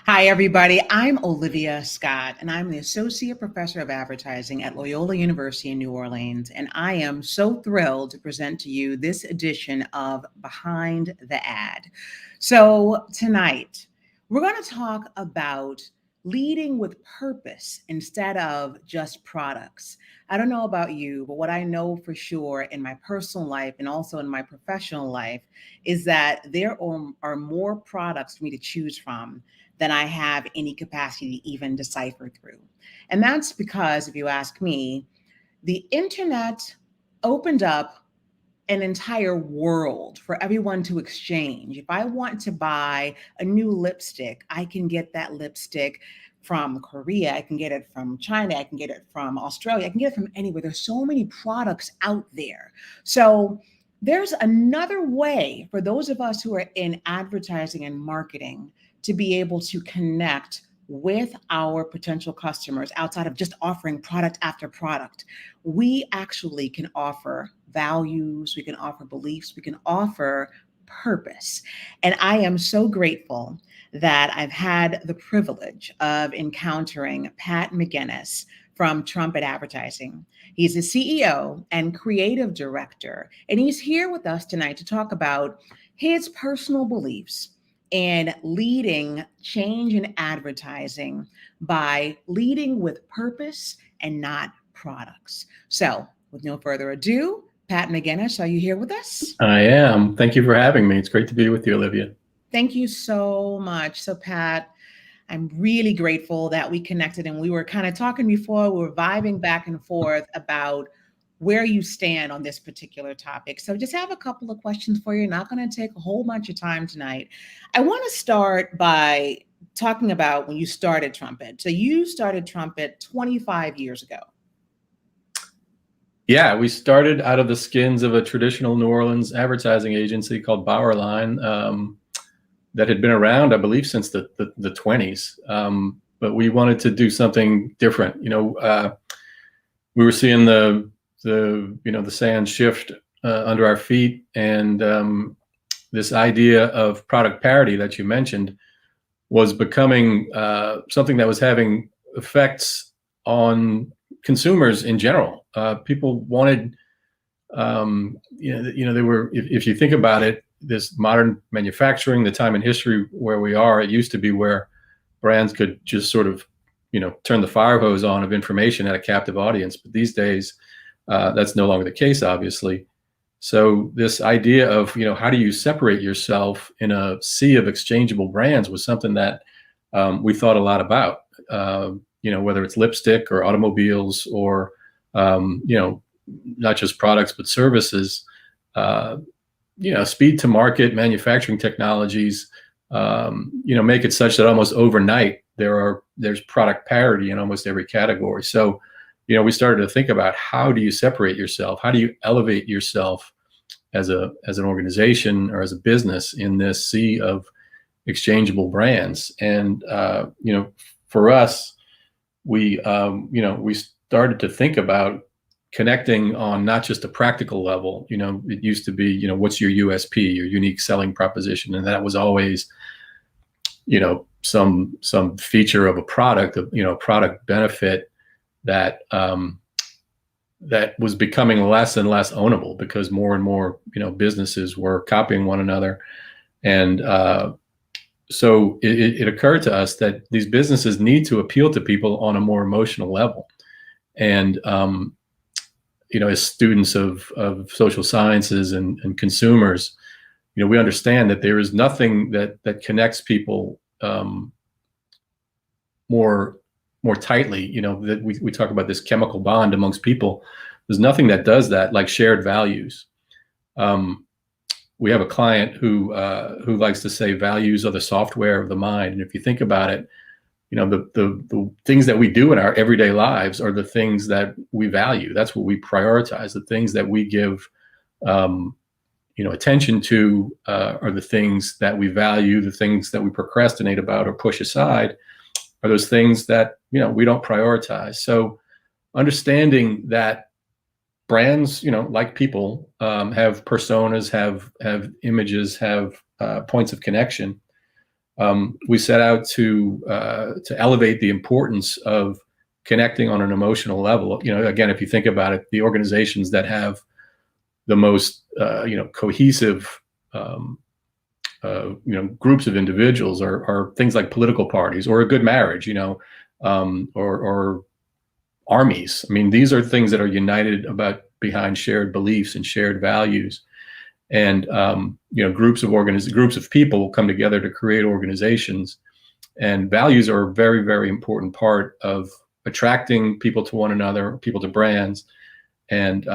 Hi, everybody. I'm Olivia Scott, and I'm the Associate Professor of Advertising at Loyola University in New Orleans. And I am so thrilled to present to you this edition of Behind the Ad. So, tonight, we're going to talk about leading with purpose instead of just products. I don't know about you, but what I know for sure in my personal life and also in my professional life is that there are more products for me to choose from than I have any capacity to even decipher through. And that's because, if you ask me, the internet opened up an entire world for everyone to exchange. If I want to buy a new lipstick, I can get that lipstick from Korea, I can get it from China, I can get it from Australia, I can get it from anywhere. There's so many products out there. So there's another way for those of us who are in advertising and marketing to be able to connect with our potential customers outside of just offering product after product. We actually can offer values, we can offer beliefs, we can offer purpose. And I am so grateful that I've had the privilege of encountering Pat McGuinness from Trumpet Advertising. He's the CEO and creative director, and he's here with us tonight to talk about his personal beliefs and leading change in advertising by leading with purpose and not products. So, with no further ado, Pat McGuinness, are you here with us? I am. Thank you for having me. It's great to be with you, Olivia. Thank you so much. So, Pat, I'm really grateful that we connected and we were kind of talking before, we were vibing back and forth about where you stand on this particular topic. So, just have a couple of questions for you. Not going to take a whole bunch of time tonight. I want to start by talking about when you started Trumpet. So, you started Trumpet 25 years ago. Yeah, we started out of the skins of a traditional New Orleans advertising agency called Bauerlein that had been around, I believe, since the 20s. But we wanted to do something different. We were seeing the sand shift under our feet, and this idea of product parity that you mentioned was becoming something that was having effects on consumers in general. People wanted, they were, if you think about it, this modern manufacturing, the time in history where we are, it used to be where brands could just sort of, turn the fire hose on of information at a captive audience. But these days, that's no longer the case, obviously. So this idea of, how do you separate yourself in a sea of exchangeable brands was something that we thought a lot about. Whether it's lipstick or automobiles or, not just products, but services, speed to market, manufacturing technologies, make it such that almost overnight there's product parity in almost every category. So, we started to think about how do you separate yourself? How do you elevate yourself as an organization or as a business in this sea of exchangeable brands? And, for us, we started to think about connecting on not just a practical level. It used to be, what's your USP, your unique selling proposition? And that was always, some feature of a product, product benefit that that was becoming less and less ownable because more and more, businesses were copying one another. And so it occurred to us that these businesses need to appeal to people on a more emotional level. And, as students of social sciences and consumers, we understand that there is nothing that connects people more tightly, that we talk about this chemical bond amongst people. There's nothing that does that like shared values. We have a client who likes to say values are the software of the mind. And if you think about it, the things that we do in our everyday lives are the things that we value. That's what we prioritize. The things that we give, attention to are the things that we value. The things that we procrastinate about or push aside are those things that, we don't prioritize. So understanding that brands, like people, have personas, have images, have points of connection. we set out to elevate the importance of connecting on an emotional level. Again, if you think about it, the organizations that have the most cohesive groups of individuals are things like political parties or a good marriage, or armies. I mean, these are things that are united behind shared beliefs and shared values. And groups of people will come together to create organizations, and values are a very, very important part of attracting people to one another, people to brands, and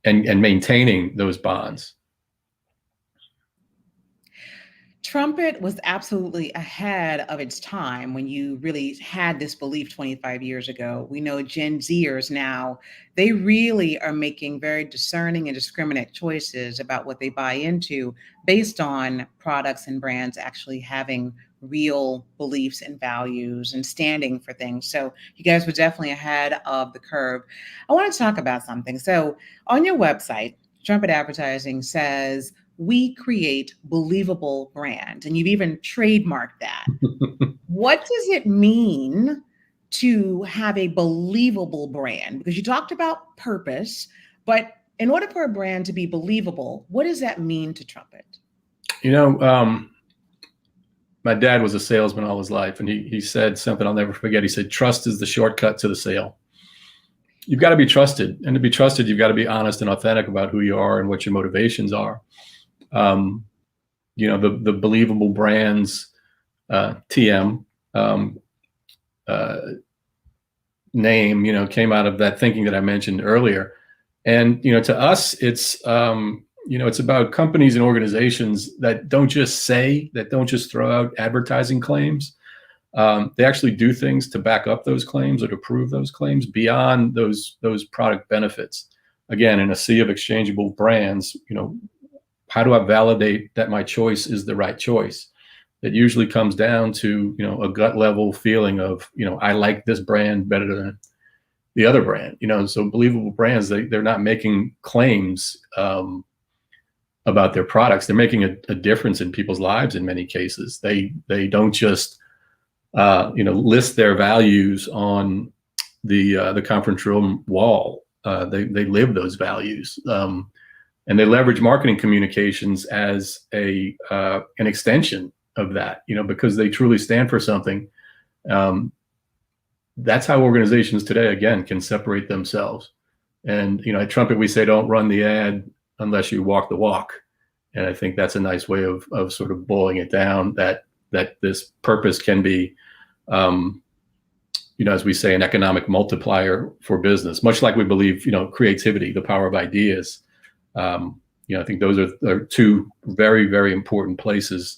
maintaining those bonds. Trumpet was absolutely ahead of its time when you really had this belief 25 years ago. We know Gen Zers now, they really are making very discerning and discriminate choices about what they buy into based on products and brands actually having real beliefs and values and standing for things. So you guys were definitely ahead of the curve. I want to talk about something. So on your website, Trumpet Advertising says, we create believable brand, and you've even trademarked that. What does it mean to have a believable brand? Because you talked about purpose, but in order for a brand to be believable, what does that mean to Trumpet? My dad was a salesman all his life, and he said something I'll never forget. He said, "Trust is the shortcut to the sale." You've got to be trusted, and to be trusted, you've got to be honest and authentic about who you are and what your motivations are. The believable brands, TM name, came out of that thinking that I mentioned earlier. And, to us, it's about companies and organizations that don't just throw out advertising claims. They actually do things to back up those claims or to prove those claims beyond those product benefits. Again, in a sea of exchangeable brands, how do I validate that my choice is the right choice? It usually comes down to, a gut level feeling of, I like this brand better than the other brand, so believable brands, they're not making claims about their products. They're making a difference in people's lives in many cases. They don't just, list their values on the conference room wall. They live those values. And they leverage marketing communications as an extension of that, because they truly stand for something. That's how organizations today, again, can separate themselves. And, at Trumpet, we say, don't run the ad unless you walk the walk. And I think that's a nice way of sort of boiling it down, that this purpose can be, as we say, an economic multiplier for business, much like we believe, creativity, the power of ideas. I think those are two very, very important places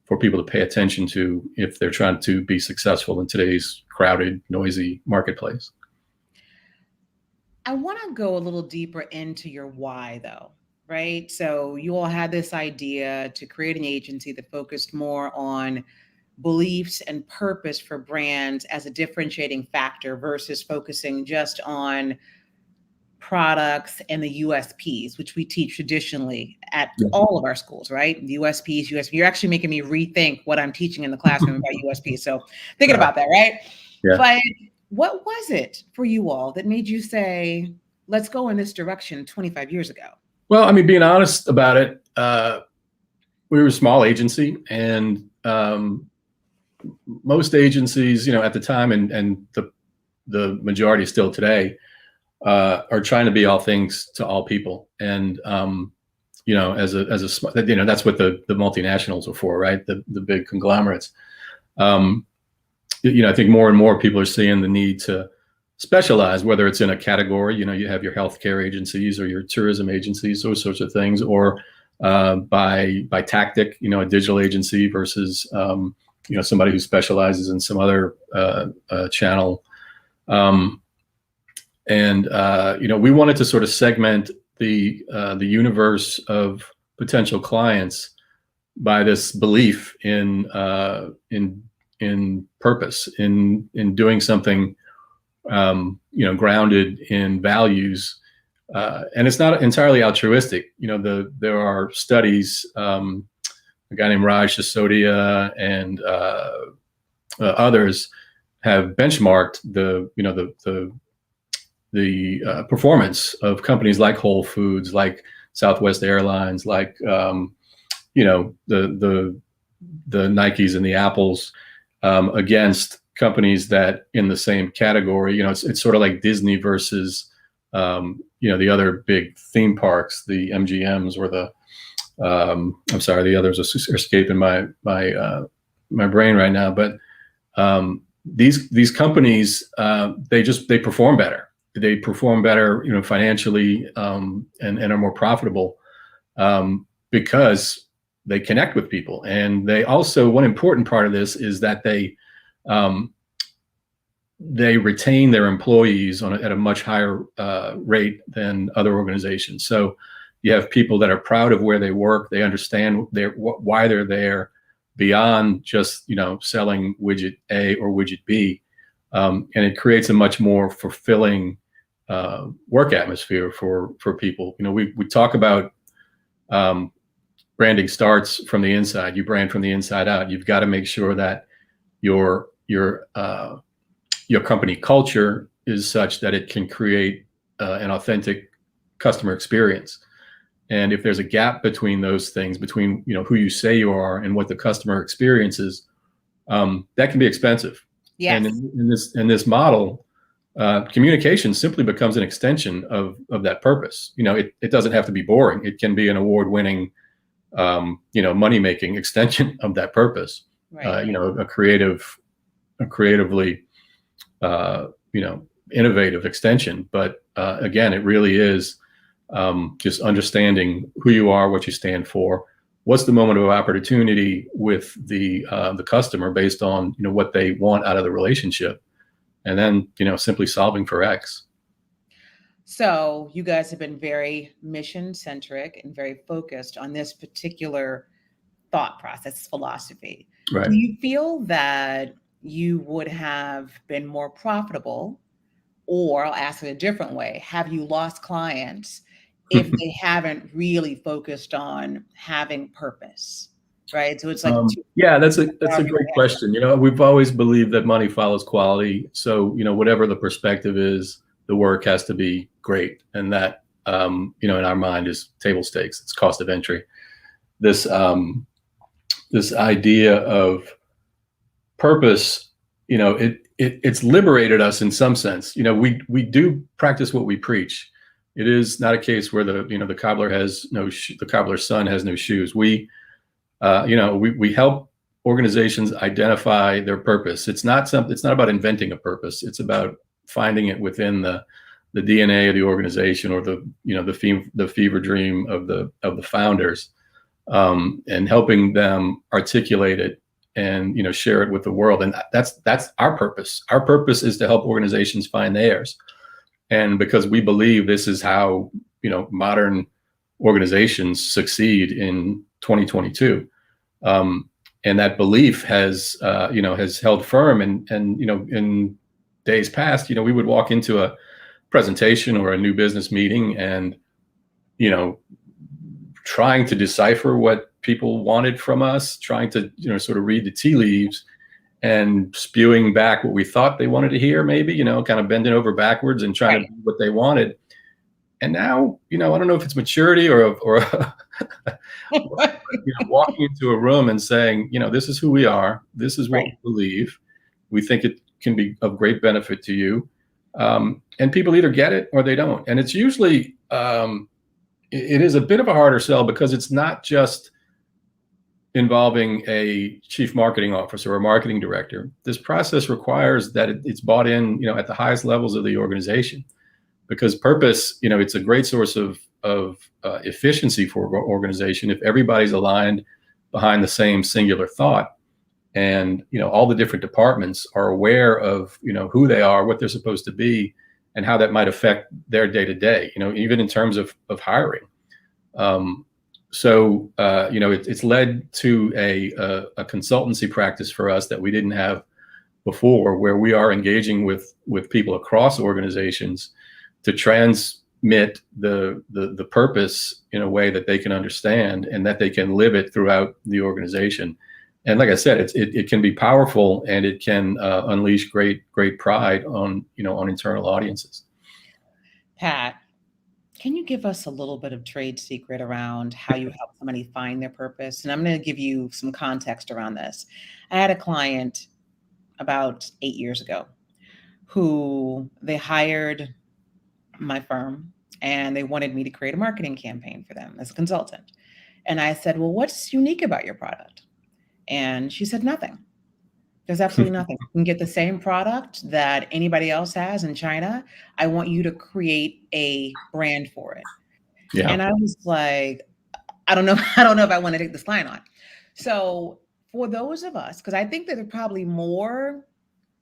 for people to pay attention to if they're trying to be successful in today's crowded, noisy marketplace. I want to go a little deeper into your why, though, right? So you all had this idea to create an agency that focused more on beliefs and purpose for brands as a differentiating factor versus focusing just on products and the USPs, which we teach traditionally at all of our schools, right? The USPs. You're actually making me rethink what I'm teaching in the classroom about USPs. So thinking about that, right? Yeah. But what was it for you all that made you say, let's go in this direction 25 years ago? Well, I mean, being honest about it, we were a small agency, and most agencies, at the time, and the majority still today, are trying to be all things to all people. And, as a, that's what the multinationals are for, right? The big conglomerates. I think more and more people are seeing the need to specialize, whether it's in a category, you have your healthcare agencies or your tourism agencies, those sorts of things, or by tactic, a digital agency versus, somebody who specializes in some other channel. We wanted to sort of segment the universe of potential clients by this belief in purpose, in doing something, grounded in values, and it's not entirely altruistic. There are studies. a guy named Raj Sisodia and others have benchmarked the performance of companies like Whole Foods, like Southwest Airlines, like the Nikes and the Apples against companies that in the same category. It's sort of like Disney versus the other big theme parks, the MGMs or the I'm sorry, the others are escaping my brain right now. But these companies, they perform better. They perform better, financially, and are more profitable because they connect with people. And they also, one important part of this is that they retain their employees at a much higher rate than other organizations. So you have people that are proud of where they work. They understand why they're there beyond just, selling widget A or widget B. And it creates a much more fulfilling work atmosphere for people. We talk about branding starts from the inside. You brand from the inside out. You've got to make sure that your company culture is such that it can create an authentic customer experience. And if there's a gap between those things, between who you say you are and what the customer experiences, that can be expensive. Yes. And in this model, communication simply becomes an extension of that purpose. It doesn't have to be boring. It can be an award-winning, money-making extension of that purpose. Right. A creatively, innovative extension. But again, it really is just understanding who you are, what you stand for, what's the moment of opportunity with the customer based on what they want out of the relationship, and then simply solving for X. So you guys have been very mission centric and very focused on this particular thought process, philosophy. Right. Do you feel that you would have been more profitable, or I'll ask it a different way, have you lost clients if they haven't really focused on having purpose? Right. So it's like, that's a great question. We've always believed that money follows quality. So, whatever the perspective is, the work has to be great. And that, in our mind is table stakes. It's cost of entry. This idea of purpose, it's liberated us in some sense. We do practice what we preach. It is not a case where the cobbler has the cobbler's son has no shoes. We help organizations identify their purpose. It's not about inventing a purpose. It's about finding it within the DNA of the organization, or the fever dream of the founders, and helping them articulate it and share it with the world. And that's our purpose. Our purpose is to help organizations find theirs. And because we believe this is how modern organizations succeed in 2022. And that belief has held firm. And in days past, we would walk into a presentation or a new business meeting and, trying to decipher what people wanted from us, trying to, sort of read the tea leaves and spewing back what we thought they wanted to hear, maybe, kind of bending over backwards and trying to do what they wanted. And now, I don't know if it's maturity or walking into a room and saying, this is who we are. This is what we believe. We think it can be of great benefit to you. And people either get it or they don't. And it's usually, it is a bit of a harder sell because it's not just involving a chief marketing officer or a marketing director. This process requires that it's bought in, at the highest levels of the organization. Because purpose, it's a great source of efficiency for an organization if everybody's aligned behind the same singular thought, and all the different departments are aware of who they are, what they're supposed to be, and how that might affect their day to day. Even in terms of hiring. It's led to a consultancy practice for us that we didn't have before, where we are engaging with people across organizations to transmit the purpose in a way that they can understand and that they can live it throughout the organization. And like I said, it can be powerful, and it can unleash great pride on internal audiences. Pat, can you give us a little bit of trade secret around how you help somebody find their purpose? And I'm going to give you some context around this. I had a client about 8 years ago who they hired my firm and they wanted me to create a marketing campaign for them as a consultant. And I said, well, what's unique about your product? And she said, nothing. There's absolutely nothing. You can get the same product that anybody else has in China. I want you to create a brand for it. Yeah. And I was like, I don't know if I want to take this client on. So for those of us, because I think that there are probably more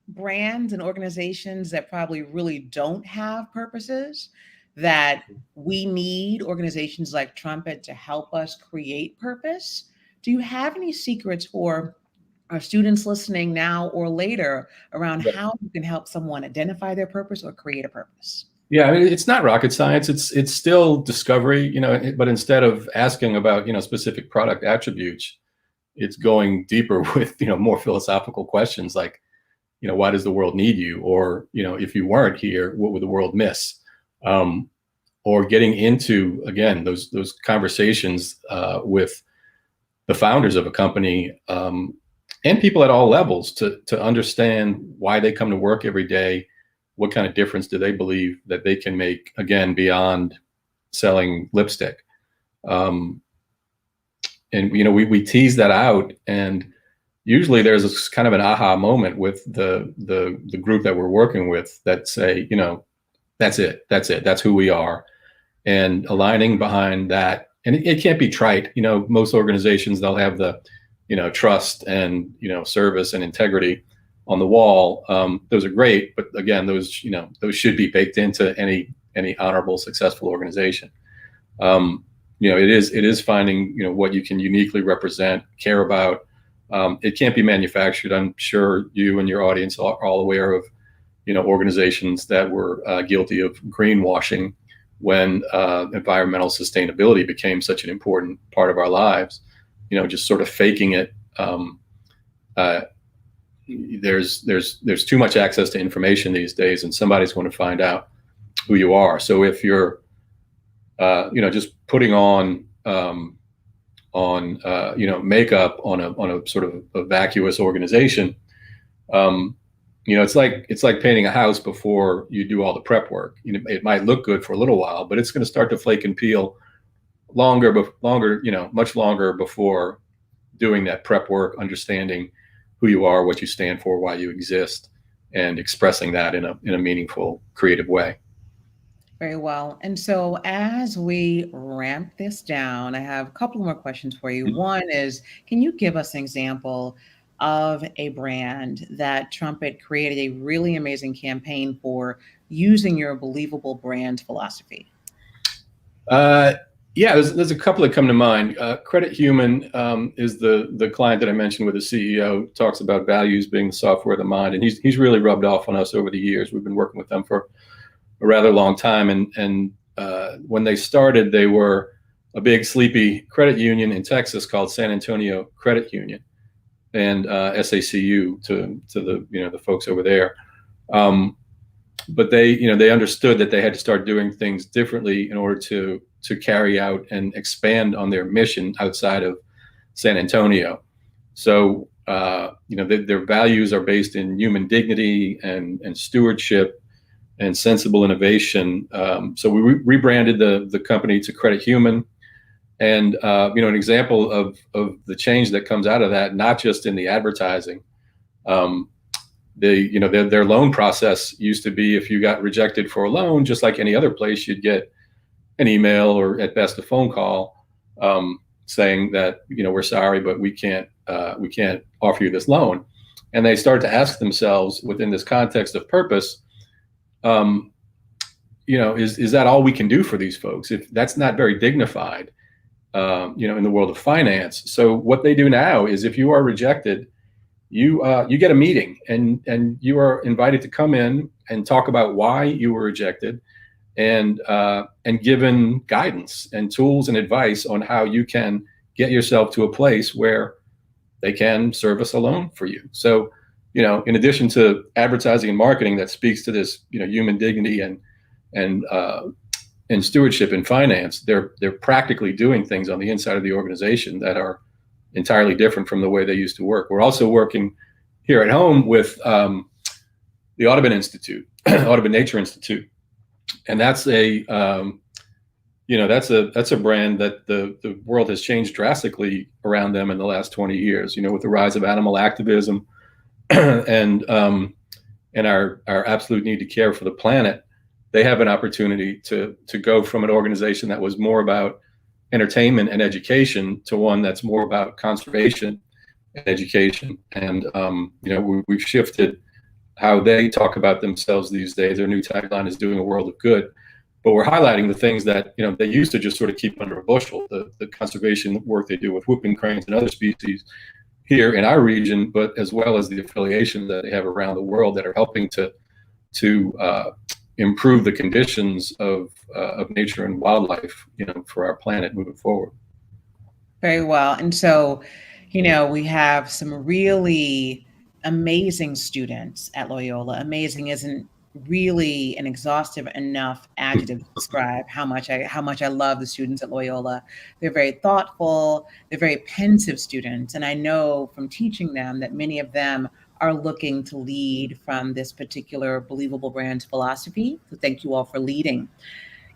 brands and organizations that probably really don't have purposes, that we need organizations like Trumpet to help us create purpose. Do you have any secrets for our students listening now or later around how you can help someone identify their purpose or create a purpose? Yeah, I mean, it's not rocket science. It's still discovery, but instead of asking about, specific product attributes, it's going deeper with, more philosophical questions like, why does the world need you? Or, if you weren't here, what would the world miss? Or getting into, again, those conversations with the founders of a company, and people at all levels to understand why they come to work every day. What kind of difference do they believe that they can make, again, beyond selling lipstick? And, we tease that out, and usually there's this kind of an aha moment with the group that we're working with that say, that's it. That's who we are. And aligning behind that, and it can't be trite. Most organizations, they'll have the, trust and, service and integrity on the wall. Those are great, but again, those should be baked into any honorable, successful organization. It is finding, what you can uniquely represent, care about. It can't be manufactured. I'm sure you and your audience are all aware of, organizations that were guilty of greenwashing when environmental sustainability became such an important part of our lives. Just sort of faking it. There's too much access to information these days, and somebody's going to find out who you are. So if you're, just putting on makeup on a sort of a vacuous organization, it's like painting a house before you do all the prep work. It might look good for a little while, but it's going to start to flake and peel much longer before doing that prep work, understanding who you are, what you stand for, why you exist, and expressing that in a meaningful, creative way. Very well. And so as we ramp this down, I have a couple more questions for you. One is, can you give us an example of a brand that Trumpet created a really amazing campaign for using your believable brand philosophy? Yeah, there's a couple that come to mind. Credit Human is the client that I mentioned with the CEO. Talks about values being the software of the mind, and he's really rubbed off on us over the years. We've been working with them for a rather long time, and when they started, they were a big sleepy credit union in Texas called San Antonio Credit Union, and SACU to the folks over there. But they understood that they had to start doing things differently in order to carry out and expand on their mission outside of San Antonio. So their values are based in human dignity and stewardship and sensible innovation. So we rebranded the company to Credit Human, and an example of the change that comes out of that, not just in the advertising. Their loan process used to be, if you got rejected for a loan, just like any other place, you'd get an email or at best a phone call saying that we're sorry, but we can't offer you this loan. And they start to ask themselves, within this context of purpose, is that all we can do for these folks? If that's not very dignified, in the world of finance. So what they do now is, if you are rejected, you get a meeting, and you are invited to come in and talk about why you were rejected, and given guidance and tools and advice on how you can get yourself to a place where they can service a loan for you. So, in addition to advertising and marketing that speaks to this, human dignity and stewardship in finance, they're practically doing things on the inside of the organization that are entirely different from the way they used to work. We're also working here at home with the Audubon Institute, Audubon Nature Institute, and that's a that's a brand that the world has changed drastically around them in the last 20 years. With the rise of animal activism and our absolute need to care for the planet, they have an opportunity to go from an organization that was more about entertainment and education to one that's more about conservation and education. And we've shifted how they talk about themselves these days. Their new tagline is "Doing a World of Good." But we're highlighting the things that they used to just sort of keep under a bushel, the conservation work they do with whooping cranes and other species here in our region, but as well as the affiliations that they have around the world that are helping to improve the conditions of nature and wildlife, for our planet moving forward. Very well. And so, we have some really amazing students at Loyola. Amazing isn't really an exhaustive enough adjective to describe how much I love the students at Loyola. They're very thoughtful, they're very pensive students. And I know from teaching them that many of them are looking to lead from this particular Believable Brands philosophy. So thank you all for leading.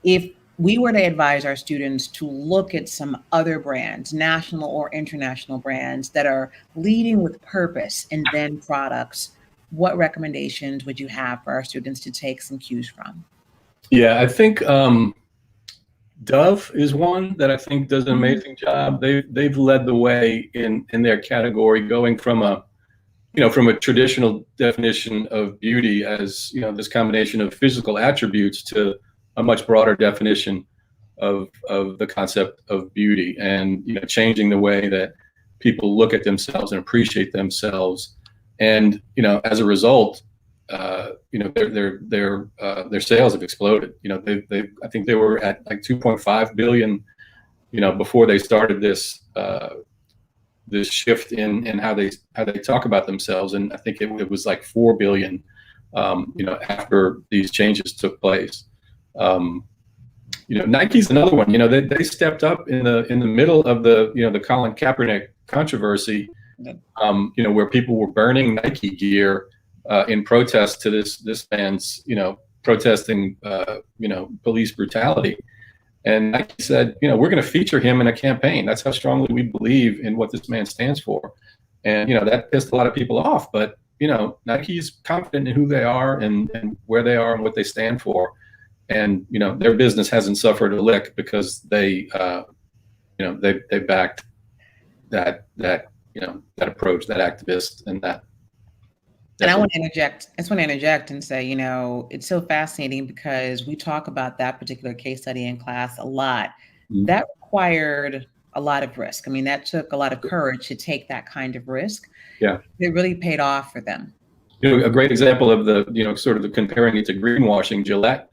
If we were to advise our students to look at some other brands, national or international brands that are leading with purpose and then products, what recommendations would you have for our students to take some cues from? Yeah, I think Dove is one that I think does an amazing job. They've led the way in their category, going from a traditional definition of beauty as this combination of physical attributes to a much broader definition of the concept of beauty, and changing the way that people look at themselves and appreciate themselves. And as a result, their sales have exploded. I think they were at like 2.5 billion, before they started this shift in how they talk about themselves, and I think it was like 4 billion, after these changes took place. Nike's another one. They stepped up in the middle of the Colin Kaepernick controversy. Where people were burning Nike gear in protest to this man's, protesting, police brutality. And Nike said, we're going to feature him in a campaign. That's how strongly we believe in what this man stands for. And, that pissed a lot of people off. But, Nike's confident in who they are and where they are and what they stand for. And, their business hasn't suffered a lick because they backed that approach, that activist, and that. And I want to interject and say, it's so fascinating because we talk about that particular case study in class a lot. Mm-hmm. That required a lot of risk. I mean, that took a lot of courage to take that kind of risk. Yeah. It really paid off for them. A great example of sort of the comparing it to greenwashing, Gillette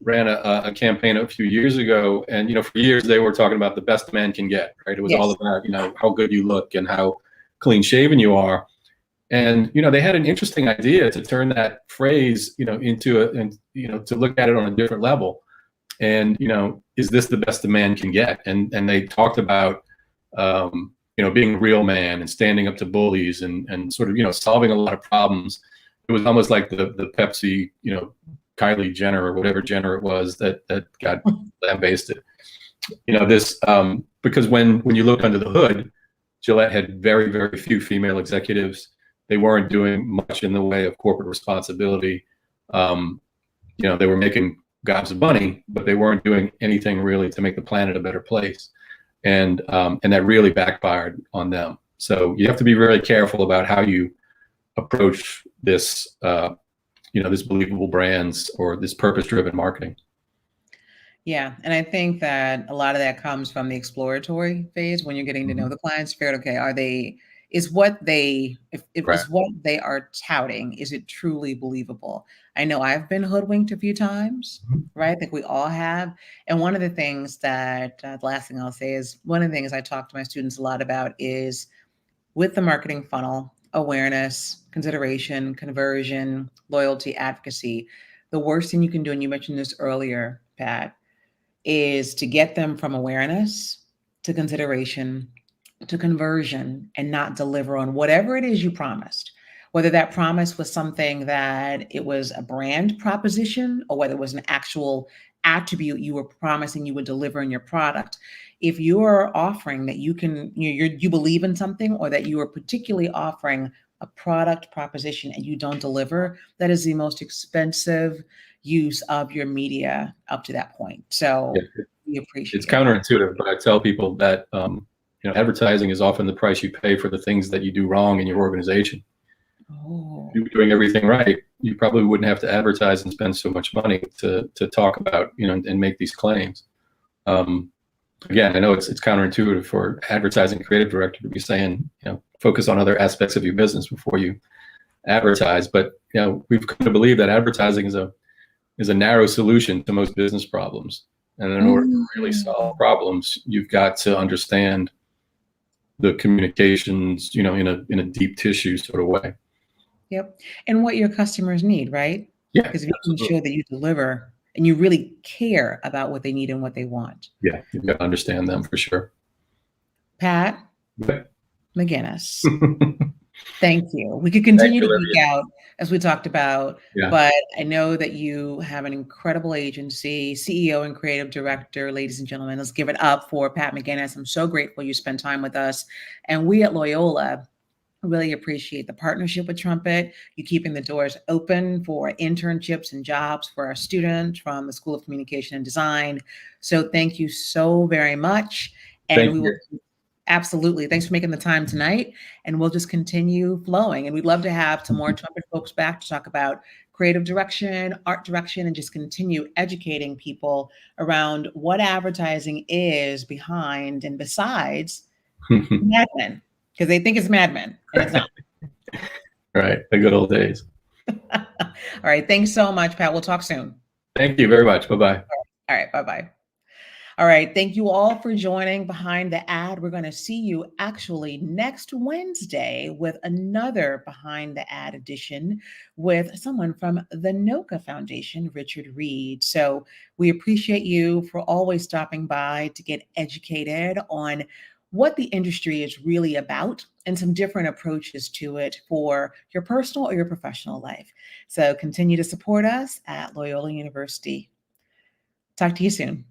ran a campaign a few years ago, and for years they were talking about the best a man can get, right? It was all about how good you look and how clean shaven you are, and they had an interesting idea to turn that phrase into to look at it on a different level, and is this the best a man can get? And they talked about being a real man and standing up to bullies and sort of solving a lot of problems. It was almost like the Pepsi Kylie Jenner or whatever Jenner it was that got lambasted. Because when you look under the hood, Gillette had very, very few female executives. They weren't doing much in the way of corporate responsibility. They were making gobs of money, but they weren't doing anything really to make the planet a better place. And that really backfired on them. So you have to be very careful about how you approach this this believable brands or this purpose-driven marketing. Yeah, and I think that a lot of that comes from the exploratory phase when you're getting to know the clients. Figured, okay, are they is what they if Right. is what they are touting, is it truly believable? I know I've been hoodwinked a few times, Mhm. right? I think we all have. And one of the things that the last thing I'll say is one of the things I talk to my students a lot about is with the marketing funnel, awareness, consideration, conversion, loyalty, advocacy. The worst thing you can do, and you mentioned this earlier, Pat, is to get them from awareness to consideration to conversion and not deliver on whatever it is you promised. Whether that promise was something that it was a brand proposition or whether it was an actual attribute you were promising you would deliver in your product. If you are offering that you believe in something or that you are particularly offering a product proposition and you don't deliver, that is the most expensive use of your media up to that point. Yeah, So we it's appreciate that. counterintuitive, but I tell people that advertising is often the price you pay for the things that you do wrong in your organization. If Oh. you were doing everything right, you probably wouldn't have to advertise and spend so much money to talk about, and make these claims. Again, I know it's counterintuitive for advertising creative director to be saying, focus on other aspects of your business before you advertise. But we've come to believe that advertising is a narrow solution to most business problems. And in order to really solve Mm. problems, you've got to understand the communications, in a deep tissue sort of way. Yep. And what your customers need, right? Yeah, Because if you can absolutely. show that you deliver and you really care about what they need and what they want. Yeah, you've got to understand them for sure. Pat Okay. McGuinness, thank you. We could Thank continue you, to geek Olivia. out as we talked about, Yeah. but I know that you have an incredible agency, CEO and creative director. Ladies and gentlemen, let's give it up for Pat McGuinness. I'm so grateful you spent time with us. And we at Loyola really appreciate the partnership with Trumpet. You keeping the doors open for internships and jobs for our students from the School of Communication and Design. So thank you so very much. And Thank we you. will absolutely. Thanks for making the time tonight. And we'll just continue flowing. And we'd love to have some more Trumpet folks back to talk about creative direction, art direction, and just continue educating people around what advertising is behind and besides Mad Men, because they think it's Mad Men and it's not. Right. The good old days. All right. Thanks so much, Pat. We'll talk soon. Thank you very much. Bye-bye. All right. Bye-bye. All right. Thank you all for joining Behind the Ad. We're going to see you actually next Wednesday with another Behind the Ad edition with someone from the NOCA Foundation, Richard Reed. So we appreciate you for always stopping by to get educated on what the industry is really about and some different approaches to it for your personal or your professional life. So continue to support us at Loyola University. Talk to you soon.